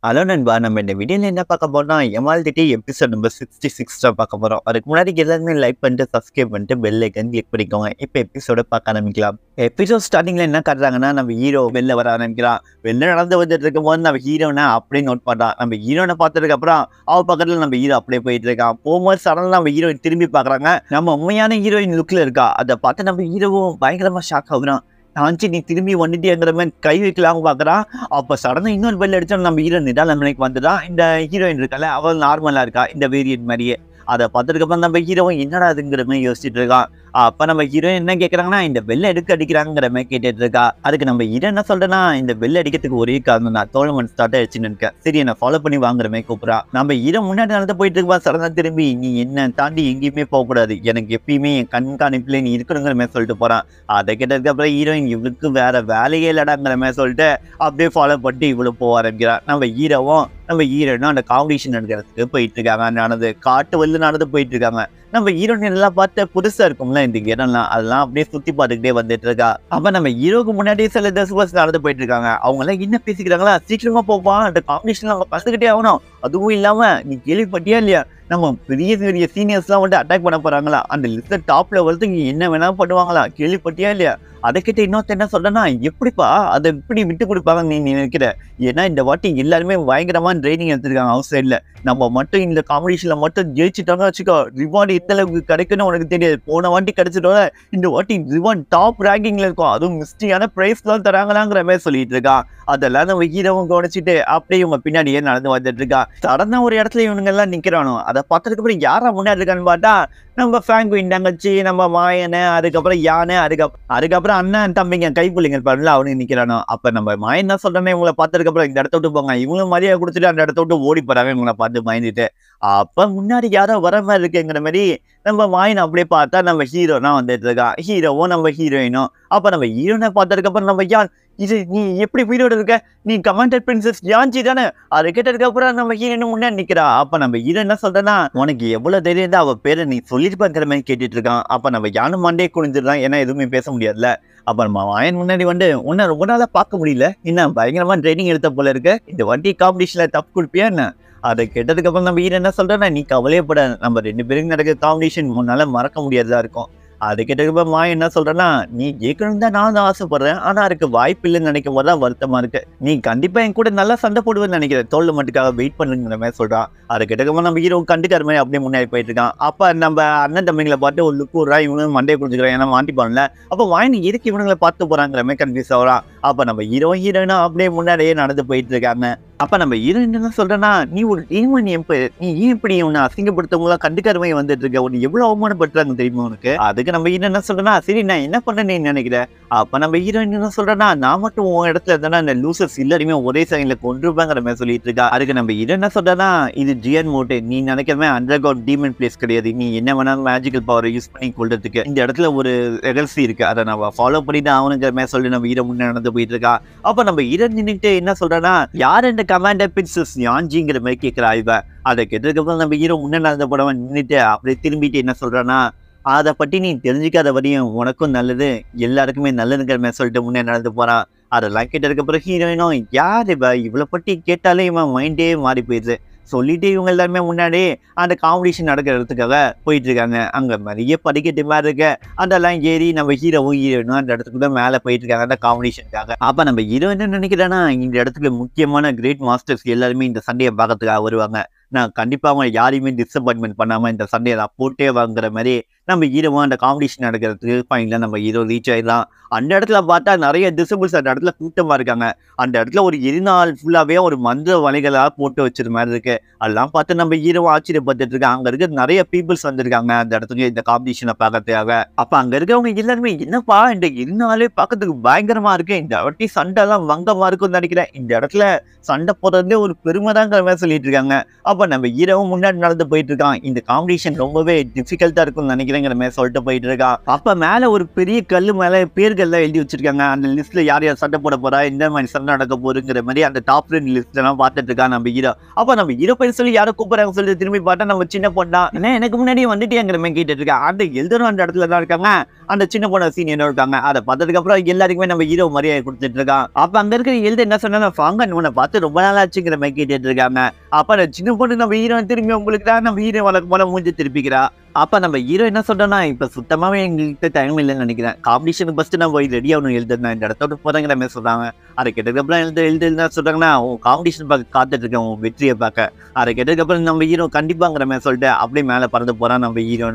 Hello நண்பா! நம்ம இந்த வீடியோல என்ன பார்க்க போறோம்னா, எமால்டிட்டி எபிசோட் நம்பர் 66 தான் பார்க்க போறோம். அதுக்கு முன்னாடி எல்லாருமே லைக் பண்ணிட்டு, சப்ஸ்கிரைப் பண்ணிட்டு, பெல் ஐக்கான் கிளிக் பண்ணிக்கோங்க. இப்ப எபிசோட பார்க்க ஆரம்பிக்கலாம். எபிசோட் ஸ்டார்டிங்ல என்ன காட்டுறாங்கன்னா, நம்ம ஹீரோ வெளில வர ஆரம்பிக்கிறான். வெளில நடந்து வந்துட்டு இருக்கும்போது நம்ம ஹீரோன அப்படியே நோட் பண்றான். நம்ம ஹீரோன பார்த்ததுக்கு அப்புறம் அவ பக்கத்துல நம்ம ஹீரோ அப்படியே போயிட்டு இருக்கான். போகும்போது சடனா நம்ம ஹீரோயின் திரும்பி பார்க்குறாங்க. நம்ம உண்மையான ஹீரோயின் லுக்ல இருக்கா. அதை பார்த்து நம்ம ஹீரோவும் பயங்கரமா ஷாக் ஆகுறான். ஆஞ்சி நீ திரும்பி வந்துட்டியேங்கிற மாதிரி கை வைக்கலாம்னு பார்க்குறான். அப்போ சடனாக இன்னொரு பெல் அடிச்சா நம்ம ஹீரோ நிதானமனைக்கு வந்துதான். இந்த ஹீரோயின் இருக்கால அவள் நார்மலாக இருக்கா இந்த வேரியன்ட் மாதிரியே. அதை பார்த்ததுக்கப்புறம் நம்ம ஹீரோவும் என்னடா அதுங்கிற மாதிரி யோசிச்சுட்டு இருக்கான். அப்போ நம்ம ஹீரோ என்ன கேட்குறாங்கன்னா இந்த பெல் எடுக்க அடிக்கிறாங்கிற மாதிரி கேட்டுட்டு இருக்கா. அதுக்கு நம்ம ஹீரோ என்ன சொல்றேன்னா இந்த பெல் அடிக்கிறதுக்கு ஒரே காரணம் நான் டோர்னமெண்ட் ஸ்டார்ட் ஆயிடுச்சுன்னு இருக்கேன். சரி என்ன ஃபாலோ பண்ணி வாங்குற மாதிரி கூப்பிட்றா. நம்ம ஹீரோ முன்னாடி நடந்து போயிட்டு இருக்கா. சடனாக திரும்பி நீ என்ன தாண்டி எங்கேயுமே போகக்கூடாது, எனக்கு எப்பயுமே என் கண்காணிப்புல நீ இருக்கணுங்கிற மாதிரி சொல்லிட்டு போறான். அதை கேட்டதுக்கு அப்புறம் ஹீரோயின் இவளுக்கு வேற வேலையே இல்லடாங்கிற மாதிரி சொல்லிட்டு அப்படியே ஃபாலோ பண்ணிட்டு இவ்வளவு போக ஆரம்பிக்கிறான். நம்ம ஹீரோனும் அந்த காம்படிஷன் நடக்கிறதுக்கு போயிட்டு இருக்காங்க. நடந்து காட்டு வெளில நடந்து போயிட்டு இருக்காங்க. நம்ம ஹீரோயின் எல்லாம் பார்த்து புதுசா இருக்கும்ல இந்த இடம்லாம், அதெல்லாம் அப்படியே சுத்தி பார்த்துக்கிட்டே வந்துட்டு இருக்கா. அப்ப நம்ம ஹீரோக்கு முன்னாடியே சில தசுவாஸ் நடந்து போயிட்டு இருக்காங்க. அவங்க எல்லாம் என்ன பேசிக்கிறாங்களா, சீக்கிரமா போப்பா அந்த காம்படிஷன்ல அவங்க கத்துக்கிட்டே ஆகணும். அதுவும் இல்லாம நீ கேள்விப்பட்டியா இல்லையா, நம்ம பெரிய பெரிய சீனியர்ஸ்லாம் வந்து அட்டாக் பண்ண போறாங்களா, அந்த லிஸ்ட் டாப்ல வரதுக்கு என்ன வேணா பண்ணுவாங்களா, கேள்விப்பட்டியா இல்லையா. அதை கிட்ட இன்னொருத்த என்ன சொல்றேன்னா, எப்படிப்பா அதை எப்படி விட்டு கொடுப்பாங்க நீ நினைக்கிற, ஏன்னா இந்த வாட்டி எல்லாருமே பயங்கரமா ட்ரைனிங் எடுத்திருக்காங்க அவுட் சைட்ல. நம்ம மட்டும் இந்த காம்படிஷன்ல மட்டும் ஜெயிச்சுட்டோம்னு வச்சுக்கோ, ரிவார்டு எந்த அளவுக்கு கிடைக்குன்னு உனக்கு தெரியாது. போன வாட்டி கிடைச்சிட்டோம், இந்த வாட்டி ரிவார்டு டாப் ரேங்கிங்ல இருக்கும், அதுவும் மிஸ்டியான பிரைஸ் தான் தராங்களாங்கிற மாதிரி சொல்லிட்டு இருக்கான். அதெல்லாம் நம்ம ஹீரோவும் கவனிச்சுட்டு அப்படியே இவங்க பின்னாடியே நடந்து வந்துட்டு இருக்கா. சடனா ஒரு இடத்துல இவனுங்க எல்லாம் நிக்கிறானோ. அதை பார்த்ததுக்கு அப்புறம் யாரா முன்னாடி இருக்கான்னு பார்த்தா நம்ம ஃபேங்குயின் தங்கச்சி, நம்ம மாயனை, அதுக்கப்புறம் யானை, அதுக்கப்புறம் அண்ணன் தம்பிங்க கைப்புள்ளிங்க இருப்பாருல அவனுக்கு நிக்கிறானோ. அப்ப நம்ம மாயன் என்ன சொல்றேன்னு இவங்களை பார்த்ததுக்கு அப்புறம் இந்த இடத்த விட்டு போங்க, இவங்களும் மரியாதை கொடுத்துட்டு அந்த இடத்த விட்டு ஓடி போறாங்க இவங்களை பார்த்து பயந்துட்டு. அப்ப முன்னாடி யாரோ வர மாதிரி இருக்குங்கிற மாதிரி நம்ம மாயன் அப்படியே பார்த்தா நம்ம ஹீரோனா வந்துட்டு இருக்கான். ஹீரோவும் நம்ம ஹீரோயினும். அப்ப நம்ம ஹீரோனை பார்த்ததுக்கு அப்புறம் நம்ம யான் இது நீ எப்படி உயிரோட இருக்க, நீ கமாண்டட் பிரின்சஸ் யான்சி தானே. அதை கேட்டதுக்கு அப்புறம் நம்ம ஹீரோயின் முன்னாடி நிக்கிறா. அப்ப நம்ம ஹீரோ என்ன சொல்றேன்னா, உனக்கு எவ்வளவு தைரியம் தான் அவ பேரை நீ சொல்லிருப்பாங்கிற மாதிரி கேட்டுட்டு இருக்கான். அப்ப நம்ம யானும் மண்டே குனிஞ்சிடலாம், ஏன்னா எதுவுமே பேச முடியாதுல்ல. அப்ப நம்ம மாயன் முன்னாடி வந்து உன்னை ரொம்ப நாளா பார்க்க முடியல, என்ன பயங்கரமா ட்ரைனிங் எடுத்த போல இருக்கு, இந்த வண்டி காம்படிஷன்ல தப்பு கொடுப்பியா என்ன. அதை கேட்டதுக்கு அப்புறம் நம்ம ஹீரோ என்ன சொல்றேன்னா, நீ கவலையப்பட, நம்ம 2 பேருக்கு நடக்கிற காம்படிஷன் உன்னால மறக்க முடியாததா இருக்கும். அது கேட்டதுக்கு மாயன் என்ன சொல்றேன்னா, நீ ஜெயிக்கணும் தான் நான் ஆசைப்படுறேன், ஆனா அதுக்கு வாய்ப்பு இல்லைன்னு நினைக்கும் போதுதான் வருத்தமா இருக்கு. நீ கண்டிப்பா என் கூட நல்லா சண்டை போடுவேன்னு நினைக்கிறேன், தோல்ல மட்டுக்காக வெயிட் பண்ணுங்கிற மாதிரி சொல்றான். அதை கேட்டதுக்கு நம்ம ஹீரோ கண்டுக்கிற மாதிரி அப்படியே முன்னாடி போயிட்டு இருக்கான். அப்ப நம்ம அண்ணன் தம்பிங்களை பார்த்து ஒரு லுக்கு விடுறா, இவனும் மண்டையை குடிச்சுக்கிறான், ஏன்னா மாட்டிப்பான்ல. அப்ப வாயின் எதுக்கு இவனுங்களை பார்த்து போறாங்கிற மாதிரி கன்ஃபியூஸ் ஆகுறான். அப்ப நம்ம ஹீரோயினா அப்படியே முன்னாடியே நடந்து போயிட்டு இருக்காங்க. அப்ப நம்ம ஹீரோயின் என்ன சொல்றேன்னா, நீ ஒரு டீமன், நீ ஏன் இப்படி உன்னை அசிங்கப்படுத்தவங்களா கண்டுக்காரமே வந்துட்டு இருக்க, உன்னை எவ்வளவு அவமானப்படுத்துறாங்க தெரியுமா உனக்கு. அதுக்கு நம்ம ஹீரோ என்ன சொல்றேன்னா, சரி நான் என்ன பண்ணேன்னு நீ நினைக்கிறேன். அப்ப நம்ம ஹீரோயின் என்ன சொல்றேன்னா, நான் மட்டும் உன் இடத்துல இருந்தா இந்த லூசர்ஸ் எல்லாருமே ஒரே செகண்ட்ல கொன்றுப்பாங்கிற மாதிரி சொல்லிட்டு இருக்கா. அதுக்கு நம்ம ஹீரோ என்ன சொல்றேன்னா, இது ஜியன் மோட்டே, நீ நினைக்கிறமே அண்டர் கிரவுண்ட் டீமன் பிளேஸ் கிடையாது, நீ என்ன வேணாலும் மேஜிக்கல் பவரை யூஸ் பண்ணி கொள்றதுக்கு இந்த இடத்துல ஒரு ரெகல்சி இருக்கு, அதை நம்ம ஃபாலோ பண்ணிட்டு அவனுங்கிற மாதிரி சொல்லி நம்ம ஹீரோ முன்னே நடந்து போயிட்டு இருக்கா. அப்ப நம்ம ஹீரோ நின்னுட்டு என்ன சொல்றேன்னா, யார் இந்த கமாண்டர் பிரின்சஸ் யான்ஜிங்கிற மாதிரி கேட்கிறா இவ. அதை கேட்டதுக்கப்புறம் நம்ம ஹீரோ முன்னே நடந்த படம் நின்றுட்டு அப்படியே திரும்பிட்டு என்ன சொல்றான்னா, அதை பற்றி நீ தெரிஞ்சுக்காத வரையும் உனக்கும் நல்லது, எல்லாருக்குமே நல்லதுங்கிற மாதிரி சொல்லிட்டு முன்னே நடந்து போறான். அதெல்லாம் கேட்டதுக்கு அப்புறம் ஹீரோயினும் யார் இவ, இவளை பற்றி கேட்டாலே இவன் மைண்டே மாறி போயிடுது சொல்லிட்டு இவங்க எல்லாருமே முன்னாடி அந்த காம்படிஷன் நடக்கிறதுக்காக போயிட்டு இருக்காங்க. அங்க நிறைய படிக்கட்டு மாதிரி இருக்கு, அதெல்லாம் ஏறி நம்ம ஹீரோயினும் அந்த இடத்துக்கு தான் மேலே போயிட்டு இருக்காங்க அந்த காம்படிஷனுக்காக. அப்ப நம்ம ஹீரோ என்ன நினைக்கிறேன்னா, இந்த இடத்துக்கு முக்கியமான கிரேட் மாஸ்டர்ஸ் எல்லாருமே இந்த சண்டையை பார்க்கறதுக்காக வருவாங்க, நான் கண்டிப்பா அவங்க யாரையுமே டிசப்பாயின்மெண்ட் பண்ணாம இந்த சண்டையை நான் போட்டே வாங்குற மாதிரி நம்ம ஹீரோவும் அந்த காம்படிஷன் நடக்கிறதுக்கு ஃபைனலா நம்ம ஹீரோ ரீச் ஆயிடலாம். அந்த இடத்துல பார்த்தா நிறைய டிசபிள்ஸ் அந்த இடத்துல கூட்டமா இருக்காங்க. அந்த இடத்துல ஒரு எரிநாள் ஃபுல்லாவே ஒரு மந்திர வலைகளா போட்டு வச்சிருக்க மாதிரி இருக்கு. அதெல்லாம் பார்த்து நம்ம ஹீரோ ஆச்சரியப்பட்டுட்டு இருக்காங்க. அங்க இருக்க நிறைய பீப்புள்ஸ் வந்திருக்காங்க அந்த இடத்துக்கு இந்த காம்படிஷனை பார்க்கறதுக்காக. அப்ப அங்க இருக்கவங்க எல்லாருமே என்னப்பா இந்த எரிநாளே பார்க்கறதுக்கு பயங்கரமா இருக்கு, இந்த வாட்டி சண்டை எல்லாம் வங்கமா இருக்கும்னு நினைக்கிறேன், இந்த இடத்துல சண்டை போடுறதே ஒரு பெருமைதாங்கிற மாதிரி சொல்லிட்டு இருக்காங்க. அப்ப நம்ம ஹீரோவும் முன்னாடி நடந்து போயிட்டு இருக்கான். இந்த காம்படிஷன் ரொம்பவே டிஃபிகல்ட்டா இருக்கும்னு நினைக்கிறேன், நினைக்கிறேங்கிற மாதிரி சொல்லிட்டு போயிட்டு இருக்கான். அப்ப மேல ஒரு பெரிய கல்லு மேல பேர்கள்லாம் எழுதி வச்சிருக்காங்க. அந்த லிஸ்ட்ல யார் யார் சண்டை போட போறா, இந்த மாதிரி சண்டை நடக்க போறங்கிற மாதிரி அந்த டாப் 2 லிஸ்ட் எல்லாம் பார்த்துட்டு இருக்கான் நம்ம ஹீரோ. அப்ப நம்ம ஹீரோ பேர் சொல்லி யாரோ கூப்பிடுறாங்க சொல்லி திரும்பி பார்த்தா நம்ம சின்ன பொண்ணா என்ன எனக்கு முன்னாடியே வந்துட்டேங்கிற மாதிரி கேட்டுட்டு இருக்கா. அந்த எழுதரும் அந்த இடத்துல தான் இருக்காங்க, அந்த சின்ன பொண்ணு சீனியரும் இருக்காங்க. அதை பார்த்ததுக்கு அப்புறம் எல்லாருக்குமே நம்ம ஹீரோ மரியாதை கொடுத்துட்டு இருக்கான். அப்ப அங்க இருக்கிற எழுத என்ன சொன்னா ஃபாங்க உன்னை பார்த்து ரொம்ப நாள் ஆச்சுங்கிற மாதிரி கேட்டுட்டு இருக்காங்க. அப்ப அந்த சின்ன பொண்ணு நம்ம ஹீரோ திரும்பி உங்களுக்கு தான் நம்ம ஹீரோ வழக்கு போல மூஞ்சி திருப்பிக்கிறா. அப்ப நம்ம ஹீரோ என்ன சொல்றோம்னா இப்ப சுத்தமாவே எங்களுக்கு டைம் இல்லைன்னு நினைக்கிறேன், காம்படிஷனுக்கு ஃபர்ஸ்ட் நான் போய் ரெடி ஆகணும், எழுதுனா இந்த இடத்தோட போறேங்கிற மாதிரி சொல்றாங்க. அதை கேட்டதுக்கப்புறம் எழுதுனா சொல்றாங்கன்னா உன் காம்படிஷன் பார்க்க காத்துட்டு இருக்கேன், உன் வெற்றியை பார்க்க. அதை கேட்டதுக்கப்புறம் நம்ம ஹீரோ கண்டிப்பாங்கிற மாதிரி சொல்லிட்டு அப்படியே மேலே பறந்து போறான் நம்ம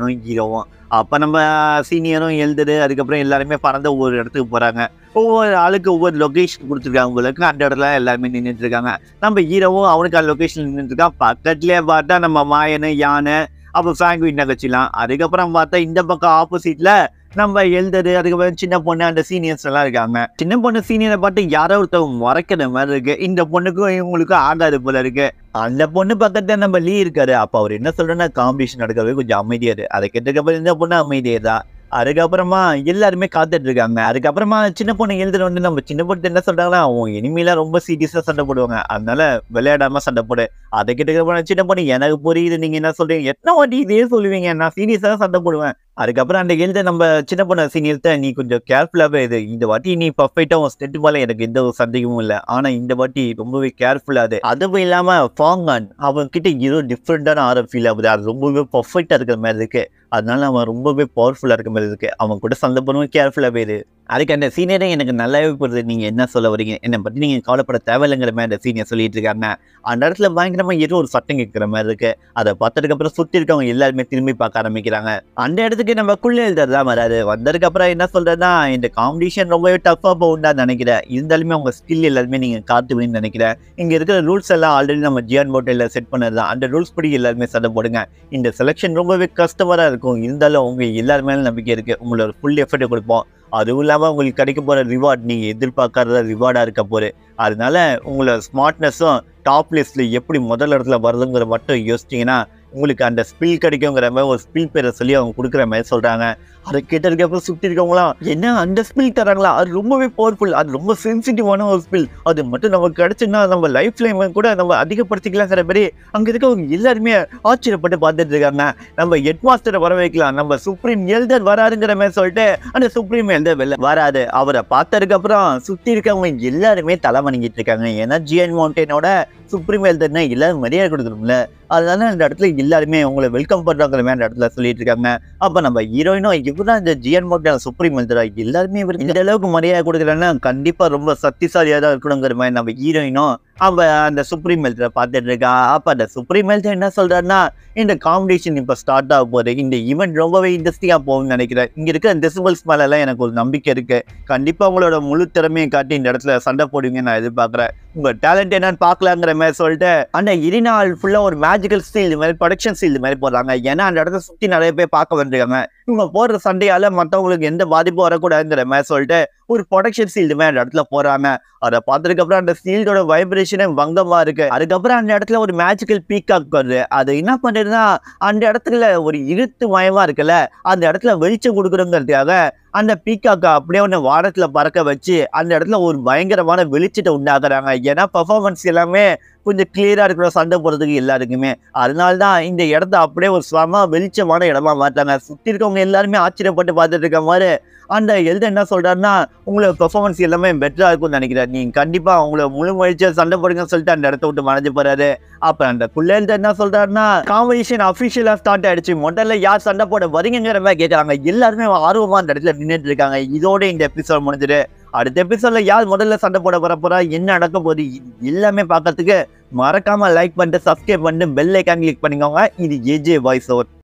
ஹீரோவும். அப்ப நம்ம சீனியரும் எழுதுது, அதுக்கப்புறம் எல்லாருமே பறந்து ஒவ்வொரு இடத்துக்கு போறாங்க. ஒவ்வொரு ஆளுக்கு ஒவ்வொரு லொகேஷன் கொடுத்துருக்காங்க உங்களுக்கு. அந்த இடத்துல எல்லாருமே நின்றுட்டு இருக்காங்க. நம்ம ஹீரோவும் அவனுக்கு அந்த லொகேஷன் நின்றுட்டு இருக்கான். பக்கத்துலயே பார்த்தா நம்ம மாயனு யானை அப்போ ஃபேங்குவின் நகைச்சிலாம். அதுக்கப்புறம் பார்த்தா இந்த பக்கம் ஆப்போசிட்ல நம்ம எழுதுறது, அதுக்கப்புறம் சின்ன பொண்ணு அந்த சீனியர்ஸ் எல்லாம் இருக்காங்க. சின்ன பொண்ணு சீனியரை பார்த்து யாரோ ஒருத்தவங்க மறைக்கிற மாதிரி இருக்கு. இந்த பொண்ணுக்கும் இவங்களுக்கும் ஆகாது போல இருக்கு. அந்த பொண்ணு பக்கத்துல நம்ம லீ இருக்காரு. அப்ப அவர் என்ன சொல்றேன்னா காம்படிஷன் நடக்கவே கொஞ்சம் அமைதியாரு. அதை கேட்டதுக்கப்புறம் இந்த பொண்ணு அமைதியதா. அதுக்கப்புறமா எல்லாருமே காத்துட்டு இருக்காங்க. அதுக்கப்புறமா சின்ன பொண்ணு எழுதுற வந்து நம்ம சின்ன பொண்ணு என்ன சொல்றாங்கன்னா அவங்க இனிமேலாம் ரொம்ப சீரியஸா சண்டை போடுவாங்க, அதனால விளையாடாம சண்டை போடு. அதை கிட்ட சின்ன பொண்ணு எனக்கு புரியுது நீங்க என்ன சொல்றீங்க, எத்தனை வாட்டி இதே சொல்லுவீங்க, நான் சீரியஸா சண்டை போடுவேன். அதுக்கப்புறம் அந்த எழுத நம்ம சின்ன பொண்ணு சீனியர்த்த நீ கொஞ்சம் கேர்ஃபுல்லாவே இது, இந்த வாட்டி நீ பர்ஃபெக்டா உன் ஸ்டெட் போல எனக்கு எந்த ஒரு சந்தேகமும் இல்லை, ஆனா இந்த வாட்டி ரொம்பவே கேர்ஃபுல்லா அது. அதுவும் இல்லாம ஃபாங்கான் அவன் கிட்ட ஏதோ டிஃப்ரெண்டான ஆரம் ஃபீல் ஆகுது, அது ரொம்பவே பர்ஃபெக்டா இருக்கிற மாதிரி இருக்கு, அதனால அவன் ரொம்பவே பவர்ஃபுல்லா இருக்க மாதிரி இருக்கு, அவன் கூட சண்டை பண்ணுவோம் கேர்ஃபுல்லாவே இரு. அதுக்கு அந்த சீனியரே எனக்கு நல்லாவே புரியுது நீங்க என்ன சொல்ல வரீங்க, என்னை பத்தி நீங்க கவலைப்பட தேவையில்லைங்கிற மாதிரி அந்த சீனியர் சொல்லிட்டு இருக்காங்க. அந்த இடத்துல பயங்கரமா ஏதோ ஒரு சட்டம் கேட்கிற மாதிரி இருக்கு. அதை பார்த்ததுக்கு அப்புறம் சுத்தி இருக்கவங்க எல்லாருமே திரும்பி பார்க்க ஆரம்பிக்கிறாங்க. அந்த இடத்துக்கு நம்ம குள்ள எழுதுறதுதான் வராது. வந்ததுக்கு அப்புறம் என்ன சொல்றதுன்னா இந்த காம்படிஷன் ரொம்பவே டஃபா போகும்னு நினைக்கிறேன், இருந்தாலுமே உங்க ஸ்கில் எல்லாருமே நீங்க காட்டுவீங்கன்னு நினைக்கிறேன். இங்க இருக்கிற ரூல்ஸ் எல்லாம் ஆல்ரெடி நம்ம ஜியான் போட்டில் செட் பண்ணதுதான், அந்த ரூல்ஸ் படி எல்லாருமே சண்டை போடுங்க. இந்த செலெக்ஷன் ரொம்பவே கஷ்டமா இருக்கும், இருந்தாலும் உங்க எல்லாருமே நம்பிக்கை இருக்கு, உங்களோட ஃபுல் எஃபர்ட் கொடுப்போம். அதுவும் இல்லாமல் உங்களுக்கு கிடைக்க போகிற ரிவார்ட் நீங்கள் எதிர்பார்க்காத ரிவார்டாக இருக்க போகுது. அதனால உங்களோட ஸ்மார்ட்னஸும் டாப் லிஸ்ட்டில் எப்படி முதல் இடத்துல வருதுங்கிற மட்டும் யோசிச்சிங்கன்னா உங்களுக்கு அந்த ஸ்பில் கிடைக்குங்கிற மாதிரி ஒரு ஸ்பில் பேரை சொல்லி அவங்க கொடுக்குற மாதிரி சொல்கிறாங்க. அதை கேட்டதுக்கப்புறம் சுற்றி இருக்கவங்களாம் என்ன அந்த ஸ்பில் தராங்களா, அது ரொம்பவே பவர்ஃபுல், அது ரொம்ப சென்சிட்டிவான ஒரு ஸ்பில், அது மட்டும் நமக்கு கிடைச்சுன்னா நம்ம லைஃப் லைன் கூட நம்ம அதிகப்படுத்திக்கலாங்கிற மாதிரி அங்கே இருக்கவங்க எல்லாருமே ஆச்சரியப்பட்டு பார்த்துட்டு இருக்காங்க. நம்ம ஹெட் மாஸ்டரை வர வைக்கலாம், நம்ம சுப்ரீம் எல்டர் வராதுங்கிற மாதிரி சொல்லிட்டு அந்த சுப்ரீம் எல்டர் வெளில வராது. அவரை பார்த்ததுக்கப்புறம் சுற்றி இருக்கவங்க எல்லாருமே தலை வணங்கிட்டு இருக்காங்க. ஏன்னா ஜிஎன் மவுண்டனோட சுப்ரீம் எல்டர்னா எல்லாரும் மரியாதை கொடுக்கணும்ல, அதனால அந்த இடத்துல எல்லாருமே உங்களை வெல்கம் பண்றாங்கிற மாதிரி அந்த இடத்துல சொல்லிட்டு இருக்காங்க. அப்ப நம்ம ஹீரோயினும் இவருதான் இந்த ஜிஎன் மவுண்டன் சுப்ரீம் எல்டரா, எல்லாருமே இவருக்கு இந்த அளவுக்கு மரியாதை கொடுக்குறேன்னா கண்டிப்பா ரொம்ப சக்திசாலியா தான் இருக்கணுங்கிற மாதிரி நம்ம ஹீரோயினும் அவ அந்த சுப்ரீம் எல்டரை பார்த்துட்டு இருக்கா. அப்ப அந்த சுப்ரீம் எல்டர் என்ன சொல்றாருன்னா இந்த காம்படிஷன் இப்ப ஸ்டார்ட் ஆக போகுது, இந்த ஈவெண்ட் ரொம்பவே இன்ட்ரெஸ்டிங்கா போகும்னு நினைக்கிறேன், இங்க இருக்கிற டெசிபல்ஸ் மேல எல்லாம் எனக்கு ஒரு நம்பிக்கை இருக்கு, கண்டிப்பா உங்களோட முழு திறமையை காட்டி இந்த இடத்துல சண்டை போடுவீங்க நான் எதிர்பார்க்குறேன், உங்க டேலண்ட் என்னன்னு பார்க்கலாங்கிற மாதிரி சொல்லிட்டு அந்த இரினால் ஃபுல்லா ஒரு மேஜிக்கல் ஸ்டீல் இது மாதிரி ப்ரொடக்ஷன் ஸ்டீல் இது மாதிரி போடுறாங்க. ஏன்னா அந்த இடத்த சுற்றி நிறைய பேர் பார்க்க வந்துருக்காங்க, இவங்க போடுற சண்டையால மற்றவங்களுக்கு எந்த பாதிப்பும் வரக்கூடாதுங்கிற மாதிரி சொல்லிட்டு ஒரு ப்ரொடக்ஷன் ஸ்டீல் மாதிரி அந்த இடத்துல போடுறாங்க. அதை பார்த்ததுக்கு அப்புறம் அந்த ஸ்டீலோட வைப்ரேஷனே பங்கமா இருக்கு. அதுக்கப்புறம் அந்த இடத்துல ஒரு மேஜிக்கல் பீகாக் வருது. அது என்ன பண்ணுறதுன்னா அந்த இடத்துல ஒரு இருட்டு மயமா இருக்குல்ல, அந்த இடத்துல வெளிச்சம் கொடுக்குறோங்கிறதுக்காக அந்த பீகாக்கை அப்படியே ஒன்று வானத்துல பறக்க வச்சு அந்த இடத்துல ஒரு பயங்கரமான வெளிச்சத்தை உண்டாக்குறாங்க. ஏன்னா பர்ஃபார்மன்ஸ் எல்லாமே கொஞ்சம் கிளியரா இருக்கிற சண்டை போடுறதுக்கு எல்லாருக்குமே, அதனால்தான் இந்த இடத்த அப்படியே ஒரு சம வெளிச்சமான இடமா மாட்டாங்க. சுற்றி இருக்கவங்க எல்லாருமே ஆச்சரியப்பட்டு பார்த்துட்டு இருக்க மாதிரி அந்த எழுத என்ன சொல்றாருன்னா உங்களோட பெர்ஃபார்மன்ஸ் எல்லாமே பெட்டரா இருக்கும்னு நினைக்கிறேன், நீங்க கண்டிப்பா உங்களை முழு முயற்சியா சண்டை போடுங்கன்னு சொல்லிட்டு அந்த இடத்த விட்டு மறைஞ்சு போறாரு. அப்ப அந்த எழுத என்ன சொல்றாருன்னா காம்படிஷன் அபிஷியலா ஸ்டார்ட் ஆயிடுச்சு, முதல்ல யார் சண்டை போட வரீங்கிற மாதிரி கேட்கறாங்க. எல்லாருமே ஆர்வமா அந்த இடத்துல நின்றுட்டு இருக்காங்க. இதோட இந்த எபிசோட் முடிஞ்சிடு. அடுத்த எபிசோட்ல யார் முதல்ல சண்டை போட வர போறா, என்ன நடக்க போகுது எல்லாமே பார்க்கறதுக்கு மறக்காம லைக் பண்ணிட்டு சப்ஸ்கிரைப் பண்ணிட்டு பெல் ஐக்கான் கிளிக் பண்ணிக்கோங்க. இது ஏஜே வாய்ஸ் ஓவர்.